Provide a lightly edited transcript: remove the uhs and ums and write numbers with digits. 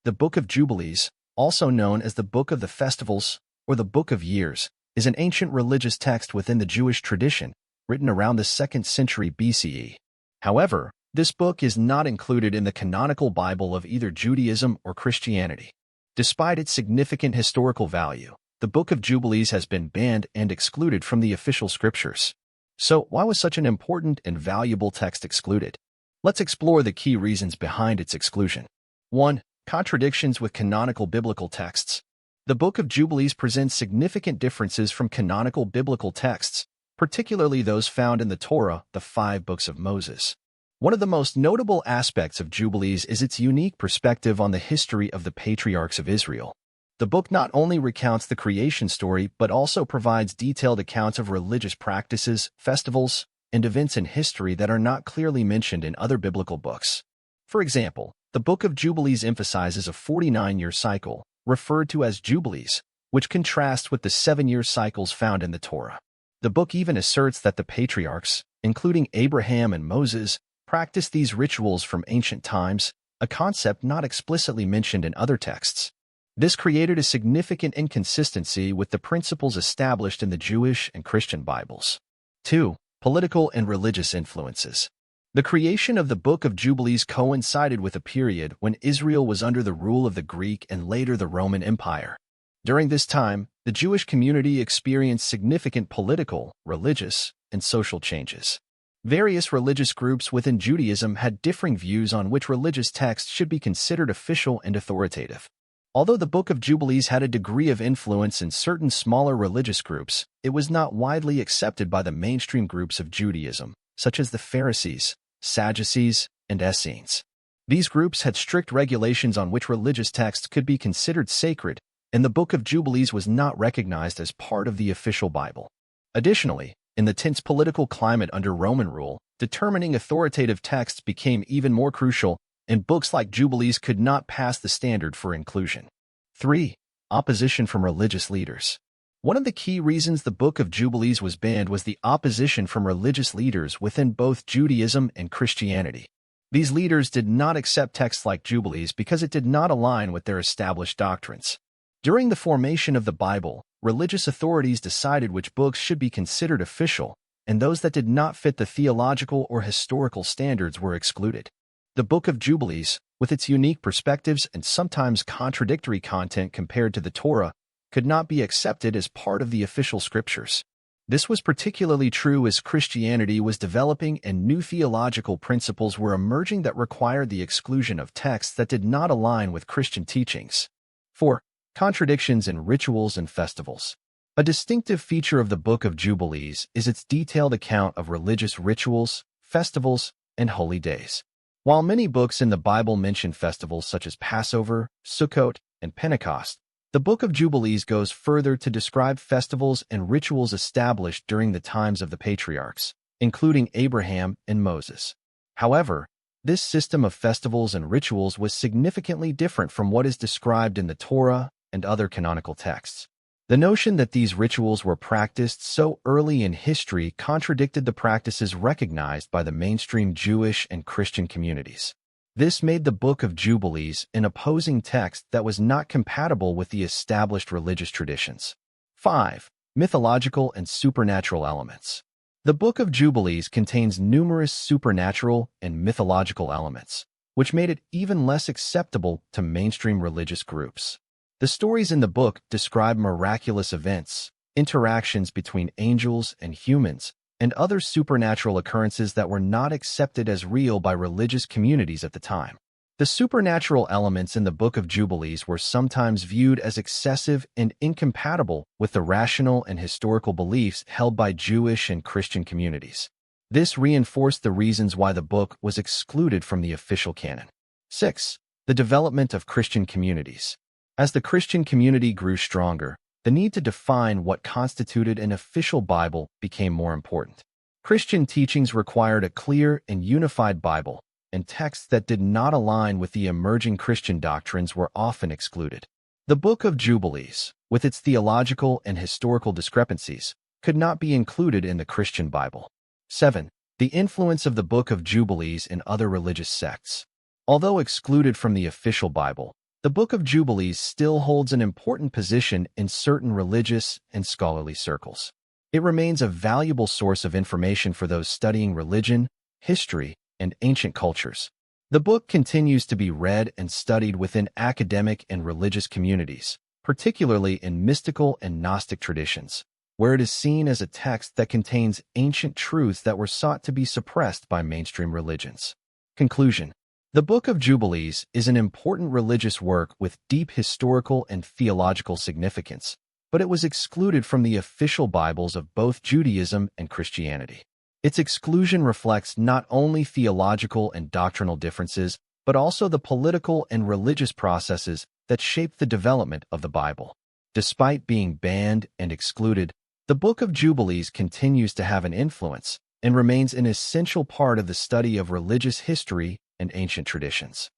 The Book of Jubilees, also known as the Book of the Festivals or the Book of Years, is an ancient religious text within the Jewish tradition, written around the 2nd century BCE. However, this book is not included in the canonical Bible of either Judaism or Christianity. Despite its significant historical value, the Book of Jubilees has been banned and excluded from the official scriptures. So, why was such an important and valuable text excluded? Let's explore the key reasons behind its exclusion. 1. Contradictions with canonical biblical texts. The Book of Jubilees presents significant differences from canonical biblical texts, particularly those found in the Torah, the 5 books of Moses. One of the most notable aspects of Jubilees is its unique perspective on the history of the patriarchs of Israel. The book not only recounts the creation story but also provides detailed accounts of religious practices, festivals, and events in history that are not clearly mentioned in other biblical books. For example, the Book of Jubilees emphasizes a 49-year cycle, referred to as Jubilees, which contrasts with the 7-year cycles found in the Torah. The book even asserts that the patriarchs, including Abraham and Moses, practiced these rituals from ancient times, a concept not explicitly mentioned in other texts. This created a significant inconsistency with the principles established in the Jewish and Christian Bibles. 2. Political and religious influences. The creation of the Book of Jubilees coincided with a period when Israel was under the rule of the Greek and later the Roman Empire. During this time, the Jewish community experienced significant political, religious, and social changes. Various religious groups within Judaism had differing views on which religious texts should be considered official and authoritative. Although the Book of Jubilees had a degree of influence in certain smaller religious groups, it was not widely accepted by the mainstream groups of Judaism, such as the Pharisees, Sadducees, and Essenes. These groups had strict regulations on which religious texts could be considered sacred, and the Book of Jubilees was not recognized as part of the official Bible. Additionally, in the tense political climate under Roman rule, determining authoritative texts became even more crucial, and books like Jubilees could not pass the standard for inclusion. 3. Opposition from religious leaders. One of the key reasons the Book of Jubilees was banned was the opposition from religious leaders within both Judaism and Christianity. These leaders did not accept texts like Jubilees because it did not align with their established doctrines. During the formation of the Bible, religious authorities decided which books should be considered official, and those that did not fit the theological or historical standards were excluded. The Book of Jubilees, with its unique perspectives and sometimes contradictory content compared to the Torah, could not be accepted as part of the official scriptures. This was particularly true as Christianity was developing and new theological principles were emerging that required the exclusion of texts that did not align with Christian teachings. 4. Contradictions in rituals and festivals. A distinctive feature of the Book of Jubilees is its detailed account of religious rituals, festivals, and holy days. While many books in the Bible mention festivals such as Passover, Sukkot, and Pentecost, the Book of Jubilees goes further to describe festivals and rituals established during the times of the patriarchs, including Abraham and Moses. However, this system of festivals and rituals was significantly different from what is described in the Torah and other canonical texts. The notion that these rituals were practiced so early in history contradicted the practices recognized by the mainstream Jewish and Christian communities. This made the Book of Jubilees an opposing text that was not compatible with the established religious traditions. 5. Mythological and supernatural elements. The Book of Jubilees contains numerous supernatural and mythological elements, which made it even less acceptable to mainstream religious groups. The stories in the book describe miraculous events, interactions between angels and humans, and other supernatural occurrences that were not accepted as real by religious communities at the time. The supernatural elements in the Book of Jubilees were sometimes viewed as excessive and incompatible with the rational and historical beliefs held by Jewish and Christian communities. This reinforced the reasons why the book was excluded from the official canon. 6. The development of Christian communities. As the Christian community grew stronger, the need to define what constituted an official Bible became more important. Christian teachings required a clear and unified Bible, and texts that did not align with the emerging Christian doctrines were often excluded. The Book of Jubilees, with its theological and historical discrepancies, could not be included in the Christian Bible. 7. The influence of the Book of Jubilees in other religious sects. Although excluded from the official Bible, The Book of Jubilees still holds an important position in certain religious and scholarly circles. It remains a valuable source of information for those studying religion, history, and ancient cultures. The book continues to be read and studied within academic and religious communities, particularly in mystical and Gnostic traditions, where it is seen as a text that contains ancient truths that were sought to be suppressed by mainstream religions. Conclusion. The Book of Jubilees is an important religious work with deep historical and theological significance, but it was excluded from the official Bibles of both Judaism and Christianity. Its exclusion reflects not only theological and doctrinal differences, but also the political and religious processes that shaped the development of the Bible. Despite being banned and excluded, the Book of Jubilees continues to have an influence and remains an essential part of the study of religious history and ancient traditions.